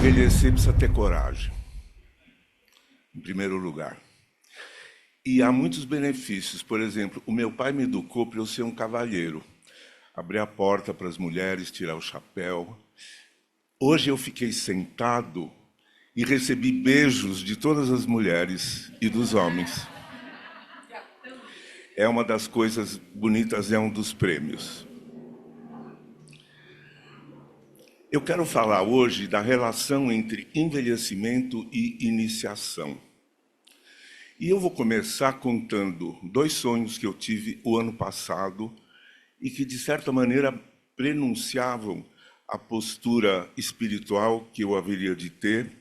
Envelhecer precisa ter coragem, em primeiro lugar. E há muitos benefícios. Por exemplo, o meu pai me educou para eu ser um cavalheiro. Abrir a porta para as mulheres, tirar o chapéu. Hoje eu fiquei sentado e recebi beijos de todas as mulheres e dos homens. É uma das coisas bonitas, é um dos prêmios. Eu quero falar hoje da relação entre envelhecimento e iniciação. E eu vou começar contando 2 sonhos que eu tive o ano passado e que, de certa maneira, prenunciavam a postura espiritual que eu haveria de ter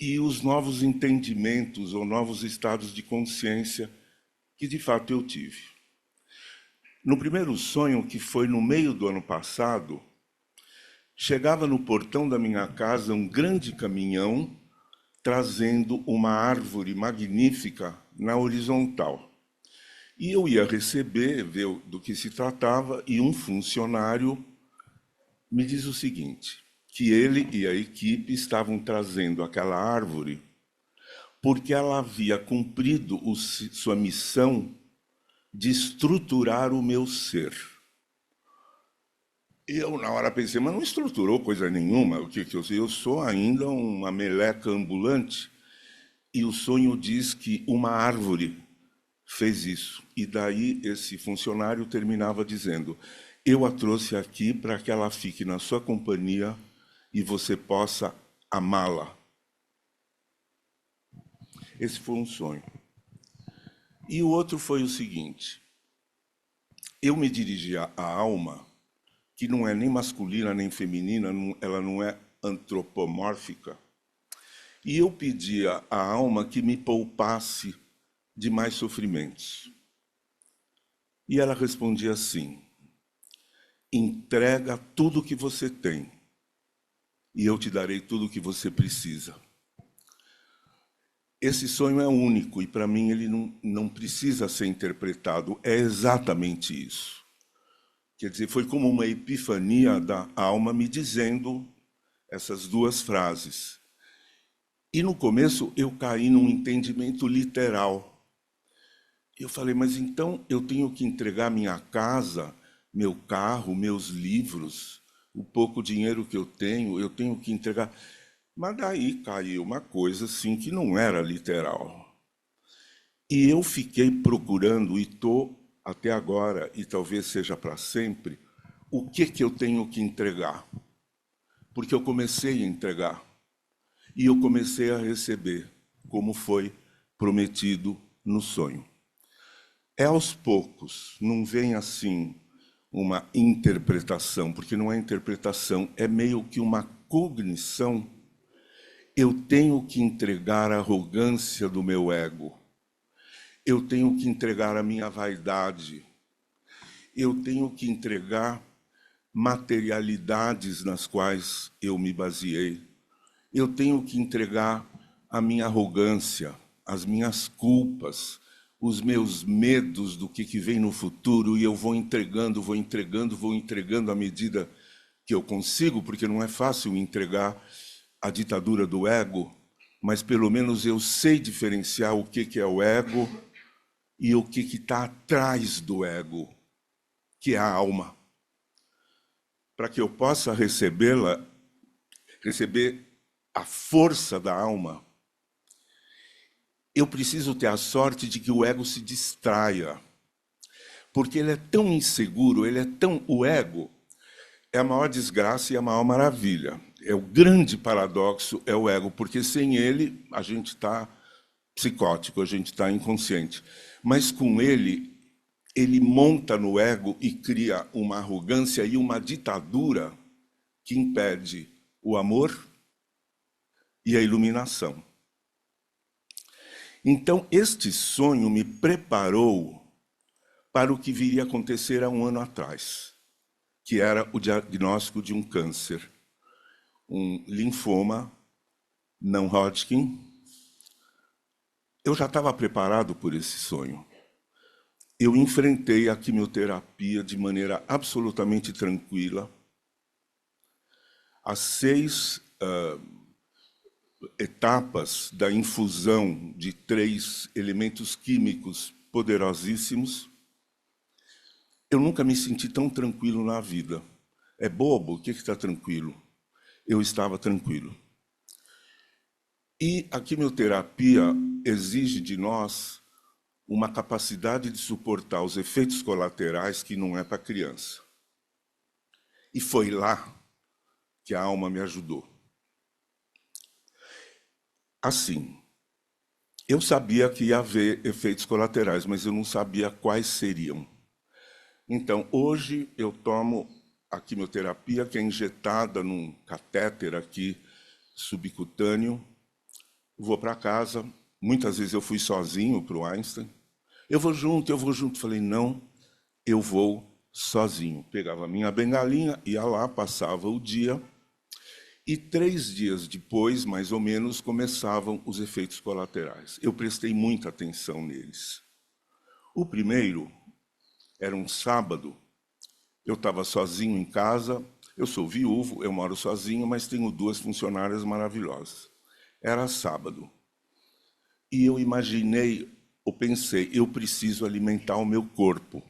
e os novos entendimentos ou novos estados de consciência que, de fato, eu tive. No primeiro sonho, que foi no meio do ano passado, chegava no portão da minha casa um grande caminhão trazendo uma árvore magnífica na horizontal. E eu ia receber, ver do que se tratava, e um funcionário me diz o seguinte, que ele e a equipe estavam trazendo aquela árvore porque ela havia cumprido sua missão de estruturar o meu ser. Eu, na hora, pensei, mas não estruturou coisa nenhuma. O que eu sei? Eu sou ainda uma meleca ambulante. E o sonho diz que uma árvore fez isso. E daí esse funcionário terminava dizendo, eu a trouxe aqui para que ela fique na sua companhia e você possa amá-la. Esse foi um sonho. E o outro foi o seguinte, eu me dirigia à alma, que não é nem masculina nem feminina, ela não é antropomórfica, e eu pedia à alma que me poupasse de mais sofrimentos. E ela respondia assim, entrega tudo o que você tem, e eu te darei tudo o que você precisa. Esse sonho é único, e para mim ele não precisa ser interpretado, é exatamente isso. Quer dizer, foi como uma epifania da alma me dizendo essas 2 frases. E no começo eu caí num entendimento literal. Eu falei, mas então eu tenho que entregar minha casa, meu carro, meus livros, o pouco dinheiro que eu tenho que entregar. Mas daí caiu uma coisa assim que não era literal. E eu fiquei procurando, e estou até agora, e talvez seja para sempre, o que eu tenho que entregar. Porque eu comecei a entregar. E eu comecei a receber, como foi prometido no sonho. É aos poucos, não vem assim uma interpretação, porque não é interpretação, é meio que uma cognição. Eu tenho que entregar a arrogância do meu ego. Eu tenho que entregar a minha vaidade. Eu tenho que entregar materialidades nas quais eu me baseei. Eu tenho que entregar a minha arrogância, as minhas culpas, os meus medos do que vem no futuro, e eu vou entregando à medida que eu consigo, porque não é fácil entregar a ditadura do ego, mas pelo menos eu sei diferenciar o que é o ego e o que está atrás do ego, que é a alma. Para que eu possa receber a força da alma, eu preciso ter a sorte de que o ego se distraia. Porque ele é tão inseguro, o ego é a maior desgraça e a maior maravilha. É o grande paradoxo, é o ego, porque sem ele a gente está psicótico, a gente está inconsciente. Mas com ele monta no ego e cria uma arrogância e uma ditadura que impede o amor e a iluminação. Então, este sonho me preparou para o que viria a acontecer há 1 ano atrás, que era o diagnóstico de um câncer, um linfoma não Hodgkin. Eu já estava preparado por esse sonho. Eu enfrentei a quimioterapia de maneira absolutamente tranquila. Às 6 etapas da infusão de 3 elementos químicos poderosíssimos, eu nunca me senti tão tranquilo na vida. É bobo? O que está tranquilo? Eu estava tranquilo. E a quimioterapia exige de nós uma capacidade de suportar os efeitos colaterais que não é para criança. E foi lá que a alma me ajudou. Assim, eu sabia que ia haver efeitos colaterais, mas eu não sabia quais seriam. Então, hoje eu tomo a quimioterapia, que é injetada num catéter aqui subcutâneo. Vou para casa. Muitas vezes eu fui sozinho para o Einstein. Eu vou junto, eu vou junto. Falei, não, eu vou sozinho. Pegava a minha bengalinha, ia lá, passava o dia. E 3 dias depois, mais ou menos, começavam os efeitos colaterais. Eu prestei muita atenção neles. O primeiro era um sábado. Eu estava sozinho em casa. Eu sou viúvo, eu moro sozinho, mas tenho 2 funcionárias maravilhosas. Era sábado. E eu imaginei, ou pensei, eu preciso alimentar o meu corpo.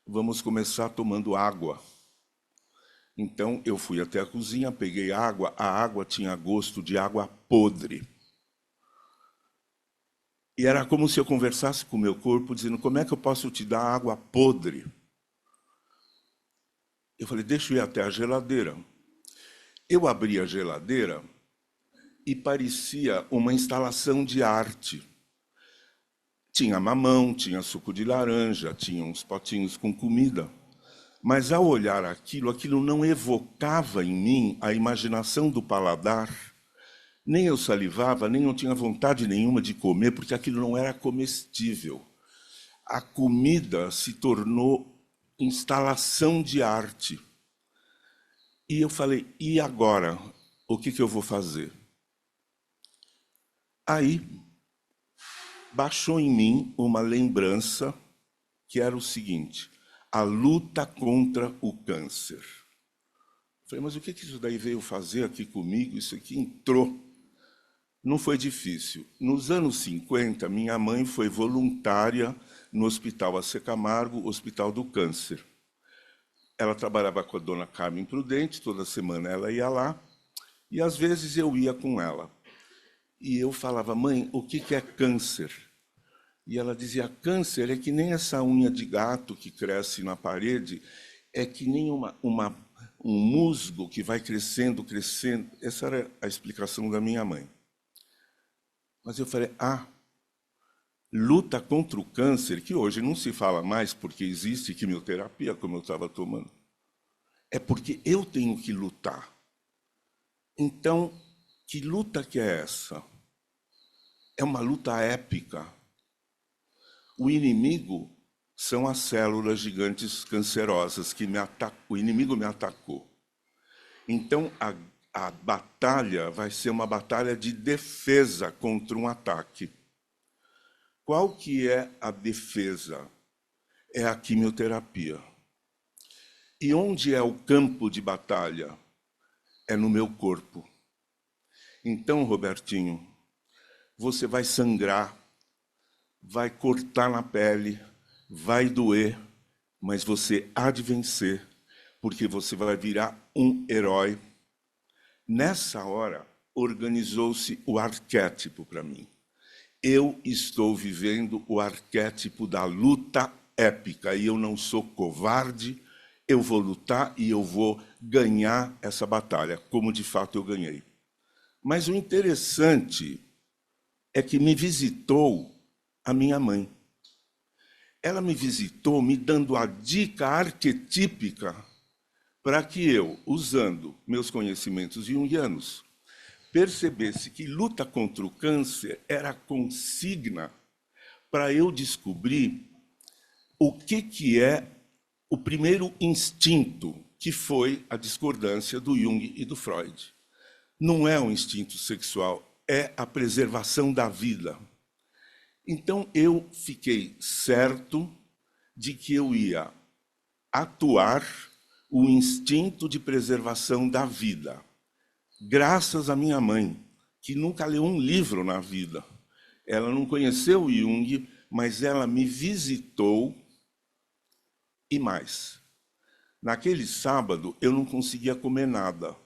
Vamos começar tomando água. Então, eu fui até a cozinha, peguei água. A água tinha gosto de água podre. E era como se eu conversasse com o meu corpo, dizendo, como é que eu posso te dar água podre? Eu falei, deixa eu ir até a geladeira. Eu abri a geladeira e parecia uma instalação de arte. Tinha mamão, tinha suco de laranja, tinha uns potinhos com comida. Mas ao olhar aquilo, aquilo não evocava em mim a imaginação do paladar. Nem eu salivava, nem eu tinha vontade nenhuma de comer, porque aquilo não era comestível. A comida se tornou instalação de arte. E eu falei, e agora? O que eu vou fazer? Aí, baixou em mim uma lembrança que era o seguinte, a luta contra o câncer. Eu falei, mas o que isso daí veio fazer aqui comigo? Isso aqui entrou. Não foi difícil. Nos anos 50, minha mãe foi voluntária no Hospital AC Camargo, Hospital do Câncer. Ela trabalhava com a dona Carmen Prudente, toda semana ela ia lá, e às vezes eu ia com ela. E eu falava, mãe, o que é câncer? E ela dizia, câncer é que nem essa unha de gato que cresce na parede, é que nem um musgo que vai crescendo, crescendo. Essa era a explicação da minha mãe. Mas eu falei, luta contra o câncer, que hoje não se fala mais porque existe quimioterapia, como eu estava tomando. É porque eu tenho que lutar. Então, que luta que é essa? É uma luta épica. O inimigo são as células gigantes cancerosas que o inimigo me atacou. Então, a batalha vai ser uma batalha de defesa contra um ataque. Qual que é a defesa? É a quimioterapia. E onde é o campo de batalha? É no meu corpo. Então, Robertinho, você vai sangrar, vai cortar na pele, vai doer, mas você há de vencer, porque você vai virar um herói. Nessa hora, organizou-se o arquétipo para mim. Eu estou vivendo o arquétipo da luta épica, e eu não sou covarde, eu vou lutar e eu vou ganhar essa batalha, como de fato eu ganhei. Mas o interessante é que me visitou a minha mãe. Ela me visitou me dando a dica arquetípica para que eu, usando meus conhecimentos junguianos, percebesse que luta contra o câncer era a consigna para eu descobrir o que é o primeiro instinto, que foi a discordância do Jung e do Freud. Não é um instinto sexual, é a preservação da vida. Então, eu fiquei certo de que eu ia atuar o instinto de preservação da vida. Graças à minha mãe, que nunca leu um livro na vida. Ela não conheceu Jung, mas ela me visitou e mais. Naquele sábado, eu não conseguia comer nada.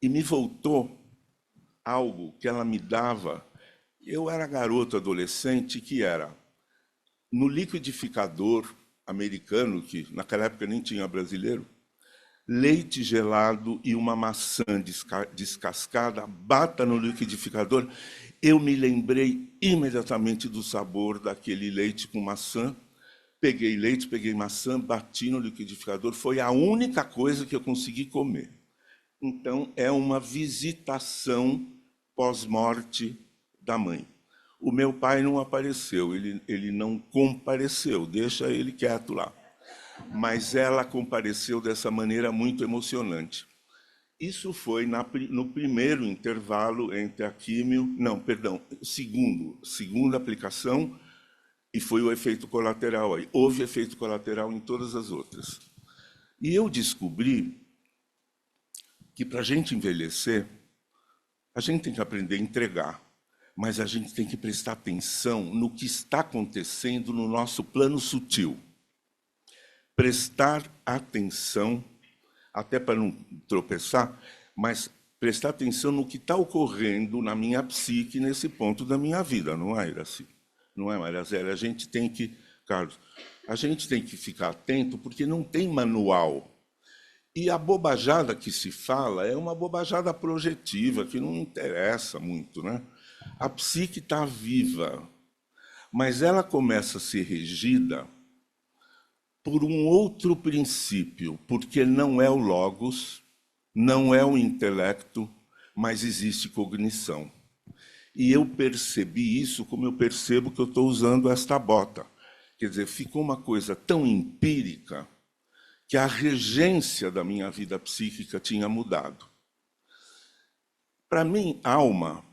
E me voltou algo que ela me dava. Eu era garoto, adolescente, que era no liquidificador americano, que naquela época nem tinha brasileiro, leite gelado e uma maçã descascada, bata no liquidificador. Eu me lembrei imediatamente do sabor daquele leite com maçã. Peguei leite, peguei maçã, bati no liquidificador. Foi a única coisa que eu consegui comer. Então, é uma visitação pós-morte da mãe. O meu pai não apareceu, ele não compareceu, deixa ele quieto lá. Mas ela compareceu dessa maneira muito emocionante. Isso foi no primeiro intervalo entre a químio, não, perdão, segunda aplicação, e foi o efeito colateral aí. Houve efeito colateral em todas as outras. E eu descobri que para a gente envelhecer, a gente tem que aprender a entregar, mas a gente tem que prestar atenção no que está acontecendo no nosso plano sutil. Prestar atenção, até para não tropeçar, mas prestar atenção no que está ocorrendo na minha psique nesse ponto da minha vida, não é, Iraci? Não é, Maria Zélia? A gente tem que, Carlos, a gente tem que ficar atento porque não tem manual. E a bobajada que se fala é uma bobajada projetiva, que não interessa muito, né? A psique está viva, mas ela começa a ser regida por um outro princípio, porque não é o logos, não é o intelecto, mas existe cognição. E eu percebi isso como eu percebo que eu estou usando esta bota. Quer dizer, ficou uma coisa tão empírica que a regência da minha vida psíquica tinha mudado. Para mim, alma,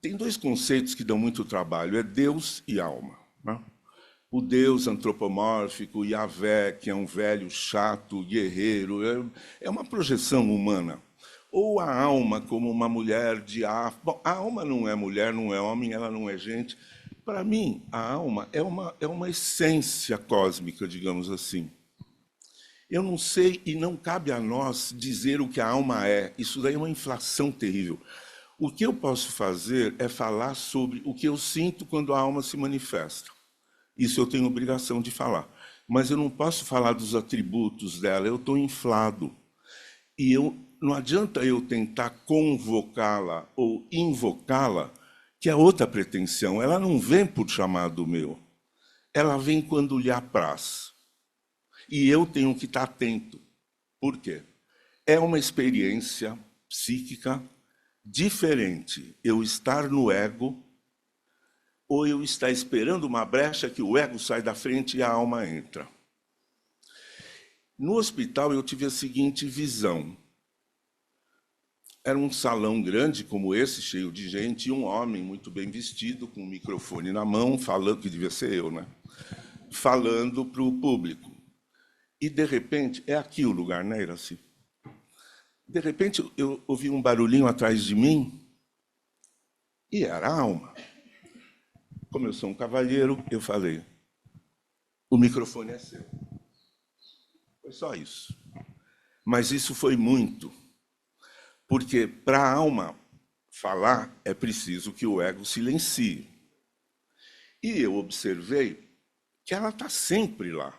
tem dois conceitos que dão muito trabalho, é Deus e alma, né? O Deus antropomórfico, Yahvé, que é um velho chato, guerreiro, é uma projeção humana. Ou a alma como uma mulher de ar. Bom, a alma não é mulher, não é homem, ela não é gente. Para mim, a alma é uma essência cósmica, digamos assim. Eu não sei e não cabe a nós dizer o que a alma é. Isso daí é uma inflação terrível. O que eu posso fazer é falar sobre o que eu sinto quando a alma se manifesta. Isso eu tenho obrigação de falar. Mas eu não posso falar dos atributos dela, eu estou inflado. E não adianta eu tentar convocá-la ou invocá-la, que é outra pretensão. Ela não vem por chamado meu. Ela vem quando lhe apraz. E eu tenho que estar atento. Por quê? É uma experiência psíquica diferente eu estar no ego ou eu estar esperando uma brecha que o ego sai da frente e a alma entra. No hospital eu tive a seguinte visão. Era um salão grande como esse, cheio de gente, e um homem muito bem vestido, com um microfone na mão, falando, que devia ser eu, né? Falando para o público. E, de repente, é aqui o lugar, né, Iraci? De repente, eu ouvi um barulhinho atrás de mim, e era a alma. Como eu sou um cavalheiro, eu falei, o microfone é seu. Foi só isso. Mas isso foi muito, porque para a alma falar é preciso que o ego silencie. E eu observei que ela está sempre lá,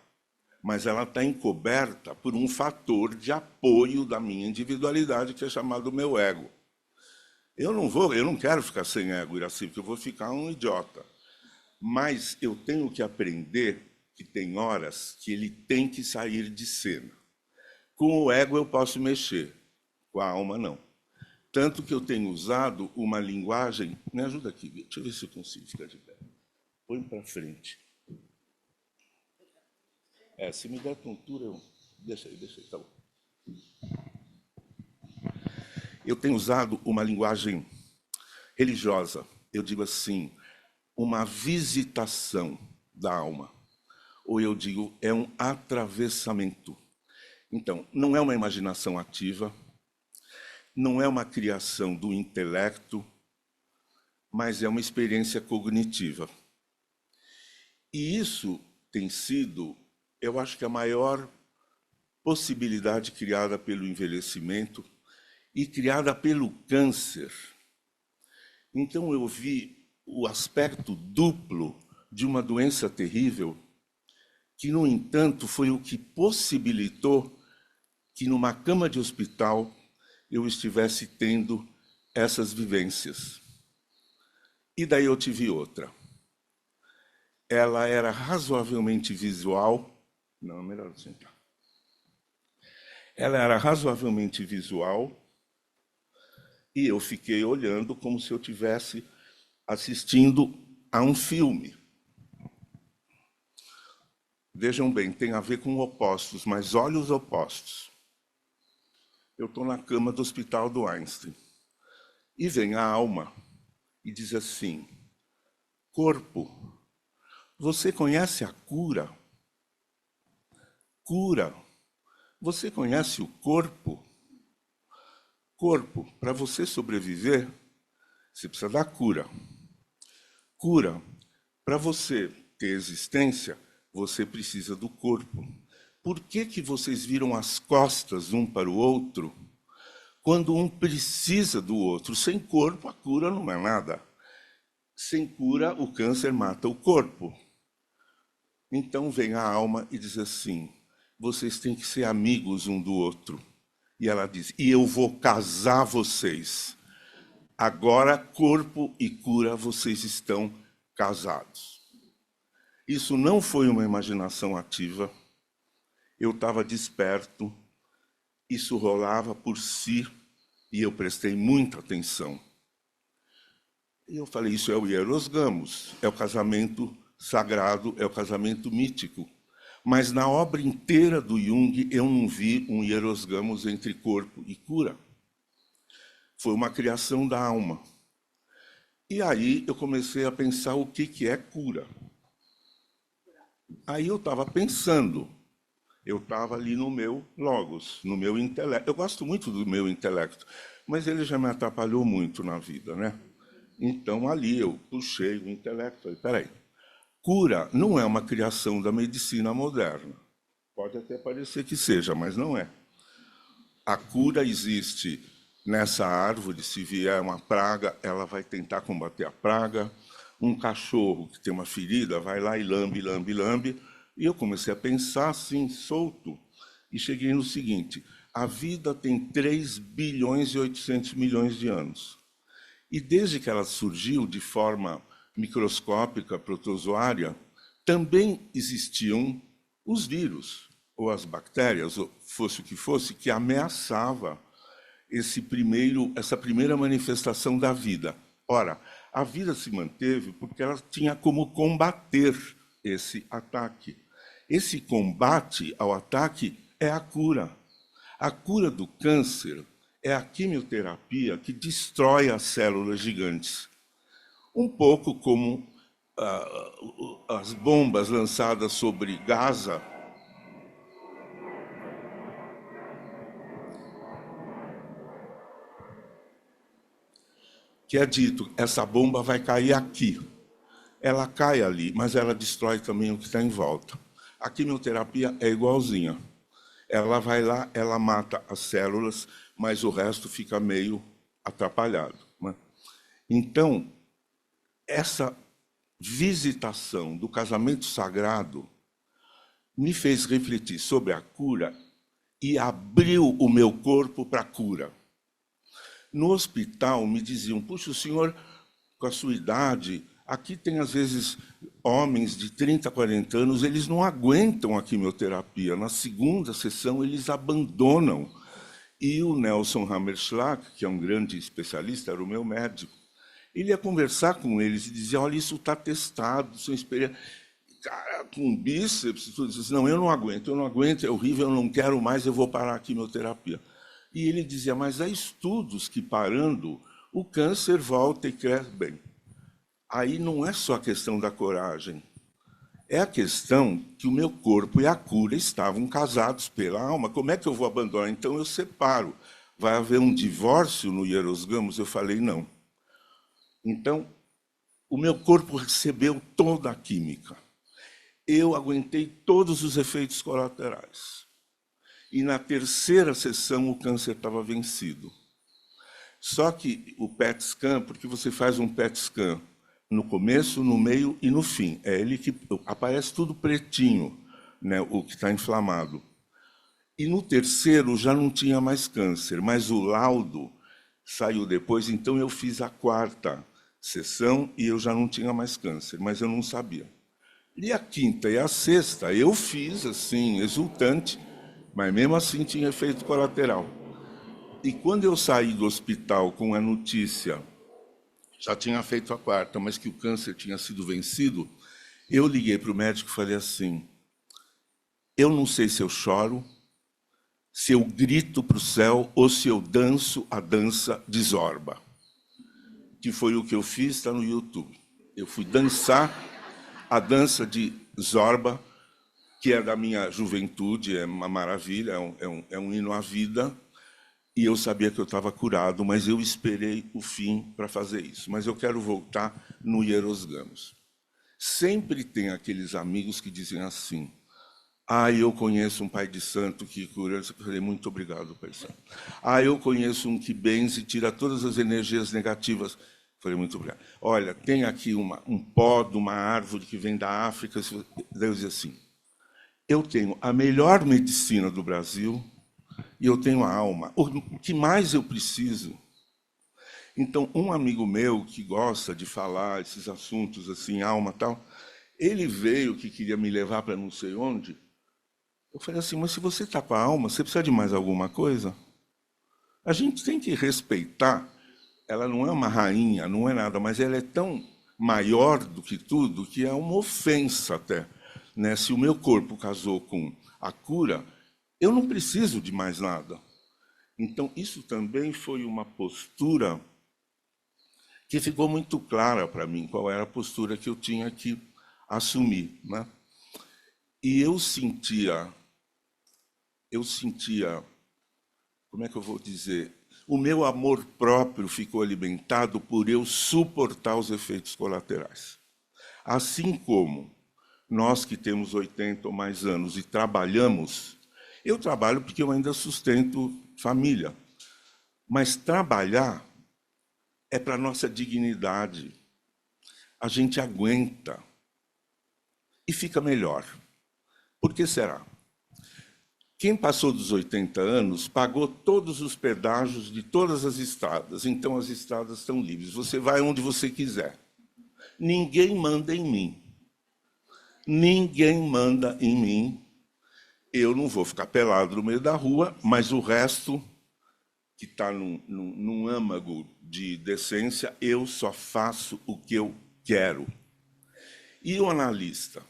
mas ela está encoberta por um fator de apoio da minha individualidade, que é chamado meu ego. Eu não quero ficar sem ego, Iraci, porque eu vou ficar um idiota. Mas eu tenho que aprender que tem horas que ele tem que sair de cena. Com o ego eu posso mexer, com a alma não. Tanto que eu tenho usado uma linguagem... Me ajuda aqui, deixa eu ver se eu consigo ficar de pé. Põe para frente. Se me der tontura, eu... Deixa aí, tá bom. Eu tenho usado uma linguagem religiosa. Eu digo assim, uma visitação da alma. Ou eu digo, é um atravessamento. Então, não é uma imaginação ativa, não é uma criação do intelecto, mas é uma experiência cognitiva. E isso tem sido, eu acho que a maior possibilidade criada pelo envelhecimento e criada pelo câncer. Então eu vi o aspecto duplo de uma doença terrível, que, no entanto, foi o que possibilitou que, numa cama de hospital, eu estivesse tendo essas vivências. E daí eu tive outra. Ela era razoavelmente visual. Não, melhor sentar. Ela era razoavelmente visual e eu fiquei olhando como se eu estivesse assistindo a um filme. Vejam bem, tem a ver com opostos, mas olha os opostos. Eu estou na cama do hospital do Einstein. E vem a alma e diz assim: corpo, você conhece a cura? Cura, você conhece o corpo? Corpo, para você sobreviver, você precisa da cura. Cura, para você ter existência, você precisa do corpo. Por que que vocês viram as costas um para o outro, quando um precisa do outro? Sem corpo, a cura não é nada. Sem cura, o câncer mata o corpo. Então vem a alma e diz assim: vocês têm que ser amigos um do outro. E ela diz: e eu vou casar vocês. Agora, corpo e cura, vocês estão casados. Isso não foi uma imaginação ativa. Eu estava desperto, isso rolava por si, e eu prestei muita atenção. E eu falei, isso é o Hieros Gamos, é o casamento sagrado, é o casamento mítico. Mas na obra inteira do Jung, eu não vi um Hieros Gamos entre corpo e cura. Foi uma criação da alma. E aí eu comecei a pensar o que é cura. Aí eu estava pensando, eu estava ali no meu logos, no meu intelecto. Eu gosto muito do meu intelecto, mas ele já me atrapalhou muito na vida, né? Então ali eu puxei o intelecto, falei, peraí, cura não é uma criação da medicina moderna. Pode até parecer que seja, mas não é. A cura existe nessa árvore, se vier uma praga, ela vai tentar combater a praga. Um cachorro que tem uma ferida vai lá e lambe, lambe, lambe. E eu comecei a pensar assim, solto, e cheguei no seguinte: a vida tem 3 bilhões e 800 milhões de anos. E desde que ela surgiu de forma microscópica, protozoária, também existiam os vírus, ou as bactérias, ou fosse o que fosse, que ameaçava essa primeira manifestação da vida. Ora, a vida se manteve porque ela tinha como combater esse ataque. Esse combate ao ataque é a cura. A cura do câncer é a quimioterapia que destrói as células gigantes. Um pouco como as bombas lançadas sobre Gaza, que é dito, essa bomba vai cair aqui. Ela cai ali, mas ela destrói também o que está em volta. A quimioterapia é igualzinha. Ela vai lá, ela mata as células, mas o resto fica meio atrapalhado, né? Então, essa visitação do casamento sagrado me fez refletir sobre a cura e abriu o meu corpo para a cura. No hospital me diziam, puxa, o senhor, com a sua idade, aqui tem às vezes homens de 30, 40 anos, eles não aguentam a quimioterapia. Na segunda sessão eles abandonam. E o Nelson Hammerschlag, que é um grande especialista, era o meu médico, ele ia conversar com eles e dizia, olha, isso está testado, sua experiência. Cara, com bíceps, tudo isso, não, eu não aguento, é horrível, eu não quero mais, eu vou parar a quimioterapia. E ele dizia, mas há estudos que parando, o câncer volta e cresce bem. Aí não é só a questão da coragem, é a questão que o meu corpo e a cura estavam casados pela alma. Como é que eu vou abandonar? Então eu separo. vai haver um divórcio no Hierosgamos? Eu falei, não. Então, o meu corpo recebeu toda a química. Eu aguentei todos os efeitos colaterais. E na terceira sessão o câncer estava vencido. Só que o PET scan, porque você faz um PET scan no começo, no meio e no fim. É ele que aparece tudo pretinho, né, o que está inflamado. E no terceiro já não tinha mais câncer, mas o laudo saiu depois, então eu fiz a quarta sessão e eu já não tinha mais câncer, mas eu não sabia. E a quinta e a sexta eu fiz assim, exultante, mas mesmo assim tinha efeito colateral. E quando eu saí do hospital com a notícia, já tinha feito a quarta, mas que o câncer tinha sido vencido, eu liguei para o médico e falei assim, eu não sei se eu choro, se eu grito para o céu ou se eu danço a dança de Zorba. Que foi o que eu fiz, está no YouTube. Eu fui dançar a dança de Zorba, que é da minha juventude, é uma maravilha, é um hino à vida, e eu sabia que eu estava curado, mas eu esperei o fim para fazer isso. Mas eu quero voltar no Hierosgamos. Sempre tem aqueles amigos que dizem assim, eu conheço um pai de santo que cura. Eu falei, muito obrigado, pai de santo. Eu conheço um que benze e tira todas as energias negativas. Eu falei, muito obrigado. Olha, tem aqui um pó de uma árvore que vem da África. Deus diz assim, eu tenho a melhor medicina do Brasil e eu tenho a alma. O que mais eu preciso? Então, um amigo meu que gosta de falar esses assuntos assim, alma e tal, ele veio que queria me levar para não sei onde. Eu falei assim, mas se você está com a alma, você precisa de mais alguma coisa? A gente tem que respeitar. Ela não é uma rainha, não é nada, mas ela é tão maior do que tudo que é uma ofensa até. Né? Se o meu corpo casou com a cura, eu não preciso de mais nada. Então, isso também foi uma postura que ficou muito clara para mim, qual era a postura que eu tinha que assumir. Né? E eu sentia, como é que eu vou dizer? O meu amor próprio ficou alimentado por eu suportar os efeitos colaterais. Assim como nós que temos 80 ou mais anos e trabalhamos, eu trabalho porque eu ainda sustento família, mas trabalhar é para a nossa dignidade. A gente aguenta e fica melhor. Por que será? Quem passou dos 80 anos pagou todos os pedágios de todas as estradas, então as estradas estão livres. Você vai onde você quiser. Ninguém manda em mim. Ninguém manda em mim. Eu não vou ficar pelado no meio da rua, mas o resto, que está num âmago de decência, eu só faço o que eu quero. E o analista?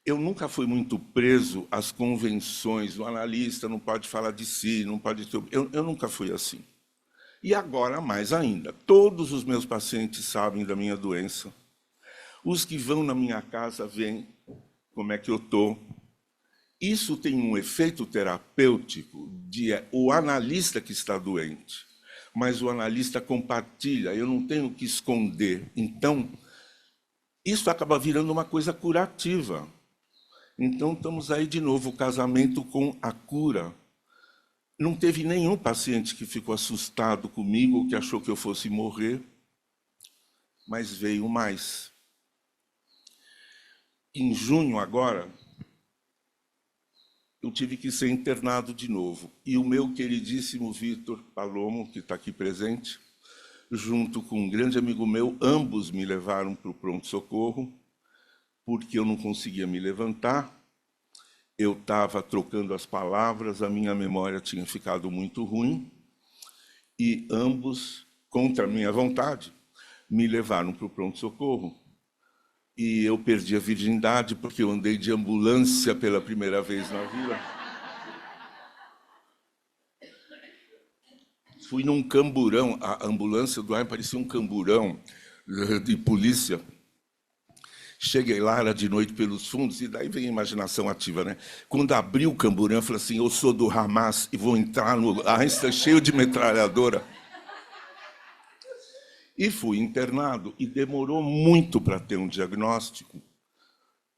Eu nunca fui muito preso às convenções. O analista não pode falar de si, não pode ter... Eu nunca fui assim. E agora, mais ainda, todos os meus pacientes sabem da minha doença. Os que vão na minha casa veem como é que eu estou. Isso tem um efeito terapêutico de o analista que está doente, mas o analista compartilha, eu não tenho que esconder. Então, isso acaba virando uma coisa curativa. Então, estamos aí de novo, o casamento com a cura. Não teve nenhum paciente que ficou assustado comigo ou que achou que eu fosse morrer, mas veio mais. Em junho, agora, eu tive que ser internado de novo. E o meu queridíssimo Vitor Palomo, que está aqui presente, junto com um grande amigo meu, ambos me levaram para o pronto-socorro, porque eu não conseguia me levantar. Eu estava trocando as palavras, a minha memória tinha ficado muito ruim, e ambos, contra a minha vontade, me levaram para o pronto-socorro. E eu perdi a virgindade porque eu andei de ambulância pela primeira vez na vida. Fui num camburão, a ambulância do ar parecia um camburão de polícia. Cheguei lá, era de noite pelos fundos, e daí vem a imaginação ativa, né? Quando abri o camburão, eu falei assim, eu sou do Hamas e vou entrar no Einstein cheio de metralhadora. E fui internado, e demorou muito para ter um diagnóstico,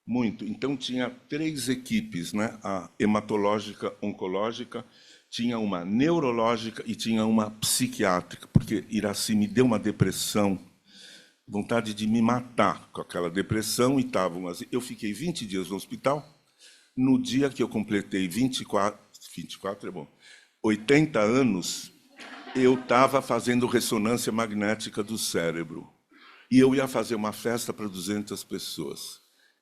muito. Então tinha 3 equipes, né? A hematológica, oncológica, tinha uma neurológica e tinha uma psiquiátrica, porque Iraci me deu uma depressão, vontade de me matar com aquela depressão, e estavam assim. Eu fiquei 20 dias no hospital. No dia que eu completei 24 é bom, 80 anos, eu estava fazendo ressonância magnética do cérebro. E eu ia fazer uma festa para 200 pessoas.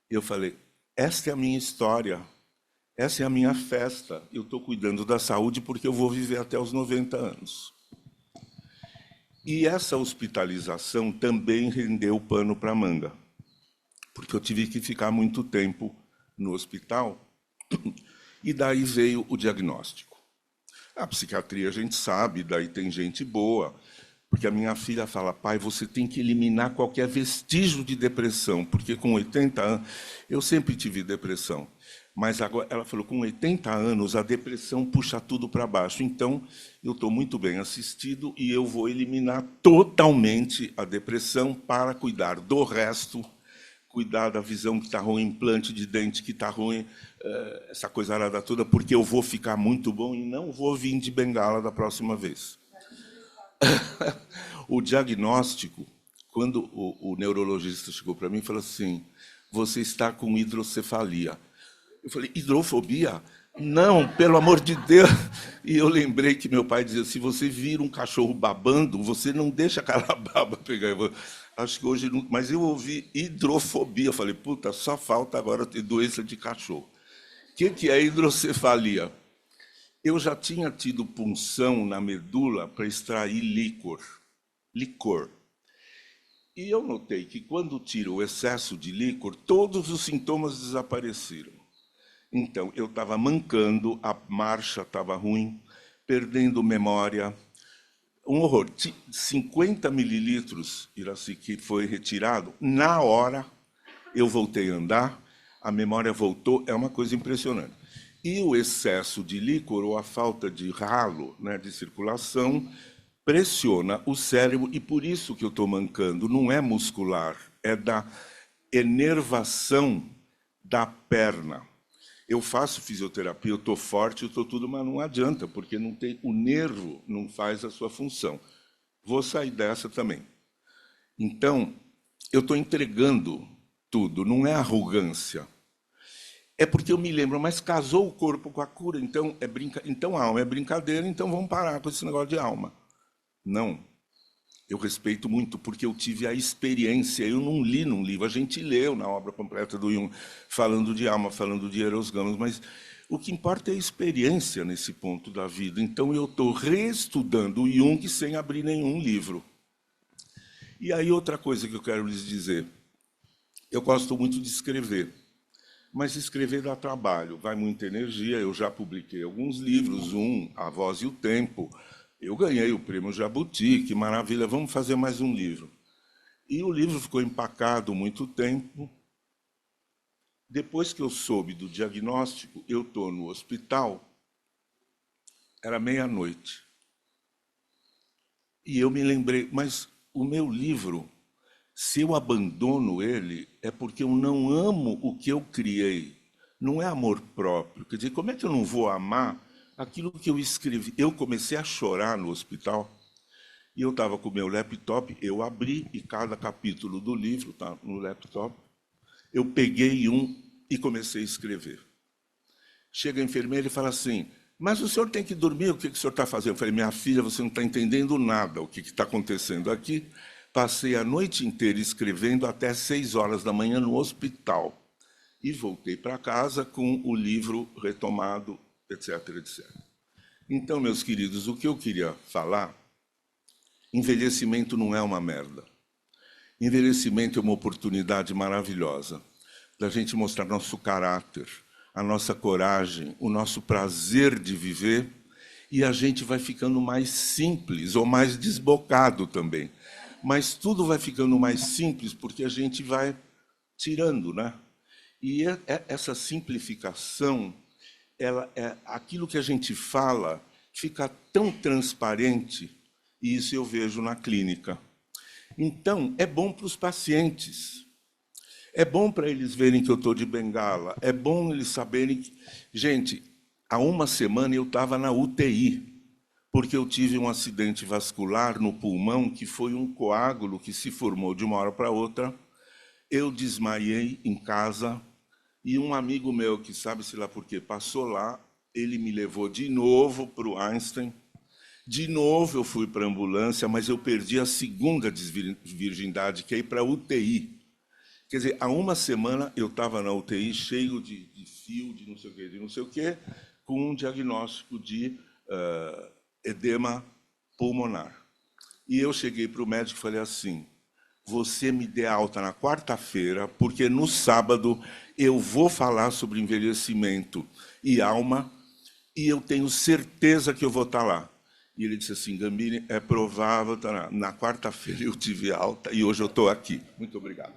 Eu falei, esta é a minha história, essa é a minha festa. Eu estou cuidando da saúde porque eu vou viver até os 90 anos. E essa hospitalização também rendeu pano para manga, porque eu tive que ficar muito tempo no hospital, e daí veio o diagnóstico. A psiquiatria a gente sabe, daí tem gente boa, porque a minha filha fala, pai, você tem que eliminar qualquer vestígio de depressão, porque com 80 anos, eu sempre tive depressão, mas agora, ela falou, com 80 anos, a depressão puxa tudo para baixo, então eu estou muito bem assistido e eu vou eliminar totalmente a depressão para cuidar do resto, cuidar da visão que está ruim, implante de dente que está ruim, essa coisarada toda, porque eu vou ficar muito bom e não vou vir de bengala da próxima vez. O diagnóstico, quando o neurologista chegou para mim e falou assim, você está com hidrocefalia. Eu falei, hidrofobia? Não, pelo amor de Deus. E eu lembrei que meu pai dizia, se você vira um cachorro babando, você não deixa aquela baba pegar. Acho que hoje não... Mas eu ouvi hidrofobia. Eu falei, puta, só falta agora ter doença de cachorro. O que é hidrocefalia? Eu já tinha tido punção na medula para extrair licor. E eu notei que quando tiro o excesso de licor, todos os sintomas desapareceram. Então, eu estava mancando, a marcha estava ruim, perdendo memória, um horror. 50 mililitros, Iraci, que foi retirado, na hora eu voltei a andar, a memória voltou, é uma coisa impressionante. E o excesso de líquor, ou a falta de ralo, né, de circulação, pressiona o cérebro, e por isso que eu estou mancando, não é muscular, é da enervação da perna. Eu faço fisioterapia, eu estou forte, eu estou tudo, mas não adianta, porque não tem, o nervo não faz a sua função. Vou sair dessa também. Então, eu estou entregando tudo, não é arrogância. É porque eu me lembro, mas casou o corpo com a cura, então, então a alma é brincadeira, então vamos parar com esse negócio de alma. Não. Eu respeito muito, porque eu tive a experiência, eu não li num livro, a gente leu na obra completa do Jung, falando de alma, falando de Eros Gamos, mas o que importa é a experiência nesse ponto da vida. Então, eu estou reestudando o Jung sem abrir nenhum livro. E aí, outra coisa que eu quero lhes dizer, eu gosto muito de escrever, mas escrever dá trabalho, vai muita energia, eu já publiquei alguns livros, A Voz e o Tempo, eu ganhei o prêmio Jabuti, que maravilha, vamos fazer mais um livro. E o livro ficou empacado muito tempo. Depois que eu soube do diagnóstico, eu estou no hospital, era meia-noite. E eu me lembrei, mas o meu livro, se eu abandono ele, é porque eu não amo o que eu criei. Não é amor próprio. Quer dizer, como é que eu não vou amar aquilo que eu escrevi? Eu comecei a chorar no hospital, e eu estava com o meu laptop, eu abri, e cada capítulo do livro está no laptop, eu peguei um e comecei a escrever. Chega a enfermeira e fala assim, mas o senhor tem que dormir, o que o senhor está fazendo? Eu falei, minha filha, você não está entendendo nada, o que está acontecendo aqui. Passei a noite inteira escrevendo até 6 horas da manhã no hospital. E voltei para casa com o livro retomado, etc, etc. Então, meus queridos, o que eu queria falar, envelhecimento não é uma merda. Envelhecimento é uma oportunidade maravilhosa da gente mostrar nosso caráter, a nossa coragem, o nosso prazer de viver, e a gente vai ficando mais simples, ou mais desbocado também. Mas tudo vai ficando mais simples porque a gente vai tirando, né? E essa simplificação, ela é aquilo que a gente fala fica tão transparente, e isso eu vejo na clínica. Então, é bom para os pacientes. É bom para eles verem que eu estou de bengala. É bom eles saberem que... Gente, há uma semana eu estava na UTI, porque eu tive um acidente vascular no pulmão, que foi um coágulo que se formou de uma hora para outra. Eu desmaiei em casa, e um amigo meu, que sabe-se lá por quê, passou lá, ele me levou de novo para o Einstein. De novo eu fui para a ambulância, mas eu perdi a segunda virgindade, que é ir para a UTI. Quer dizer, há uma semana eu estava na UTI cheio de fio, de não sei o quê, com um diagnóstico de edema pulmonar. E eu cheguei para o médico e falei assim, você me dê alta na quarta-feira, porque no sábado eu vou falar sobre envelhecimento e alma, e eu tenho certeza que eu vou estar lá. E ele disse assim, Gambini, é provável, tá na quarta-feira eu tive alta e hoje eu estou aqui. Muito obrigado.